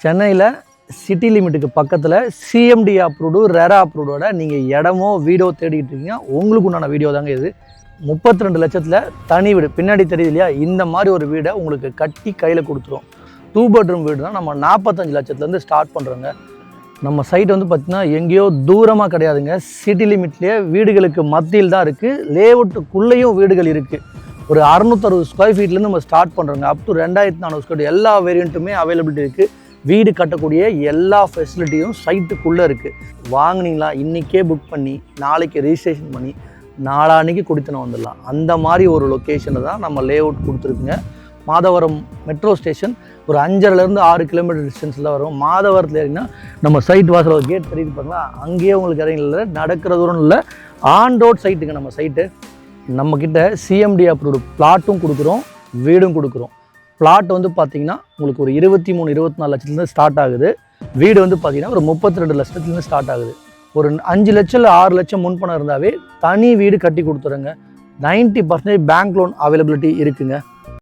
சென்னையில் சிட்டி லிமிட்டுக்கு பக்கத்தில் CMD approved RERA அப்ரூவோட நீங்கள் இடமோ வீடோ தேடிக்கிட்டு இருக்கீங்க. உங்களுக்கு உண்டான வீடியோ தாங்க இது. 32 லட்சத்தில் தனி வீடு, பின்னாடி தெரியுது இல்லையா, இந்த மாதிரி ஒரு வீடை உங்களுக்கு கட்டி கையில் கொடுத்துரும். 2 பெட்ரூம் வீடு தான் நம்ம 45 லட்சத்துலேருந்து ஸ்டார்ட் பண்ணுறோங்க. நம்ம சைட் வந்து பார்த்திங்கன்னா எங்கேயோ தூரமாக கிடையாதுங்க, சிட்டி லிமிட்லேயே வீடுகளுக்கு மத்தியில் தான் இருக்குது. லேஅவுட்டுக்குள்ளேயும் வீடுகள் இருக்குது. ஒரு 660 ஸ்கொயர் ஃபீட்லேருந்து நம்ம ஸ்டார்ட் பண்ணுறோங்க. அப் டு 2400 ஸ்கொயர் எல்லா வேரியண்ட்டுமே அவைலபிலிட்டி இருக்குது. வீடு கட்டக்கூடிய எல்லா ஃபெசிலிட்டியும் சைட்டுக்குள்ளே இருக்குது. வாங்கினீங்களா இன்றைக்கே புக் பண்ணி நாளைக்கு ரெஜிஸ்ட்ரேஷன் பண்ணி நாளான்னைக்கு குடித்தனம் வந்துடலாம். அந்த மாதிரி ஒரு லொக்கேஷனில் தான் நம்ம லேஅவுட் கொடுத்துருக்குங்க. மாதவரம் மெட்ரோ ஸ்டேஷன் ஒரு 5.5 to 6 கிலோமீட்டர் டிஸ்டன்ஸில் வரும். மாதவரத்தில் ஏறினா நம்ம சைட் வாசல் ஒரு கேட் தெரியுது பாருங்களா, அங்கேயே உங்களுக்கு இறங்கல, நடக்கிற தூரம் இல்லை, ஆன் ரோட் சைட்டுங்க நம்ம சைட்டு. நம்மக்கிட்ட சிஎம்டி அப்ரூவ்டு பிளாட்டும் கொடுக்குறோம், வீடும் கொடுக்குறோம். பிளாட் வந்து பார்த்திங்கன்னா உங்களுக்கு ஒரு 23-24 லட்சத்துலேருந்து ஸ்டார்ட் ஆகுது. வீடு வந்து பார்த்திங்கன்னா ஒரு 32 லட்சத்துலேருந்து ஸ்டார்ட் ஆகுது. ஒரு 5 லட்சம் இல்லை 6 லட்சம் முன்பணம் இருந்தாவே தனி வீடு கட்டி கொடுத்துருங்க. 90% பேங்க் லோன் அவைலபிலிட்டி இருக்குங்க.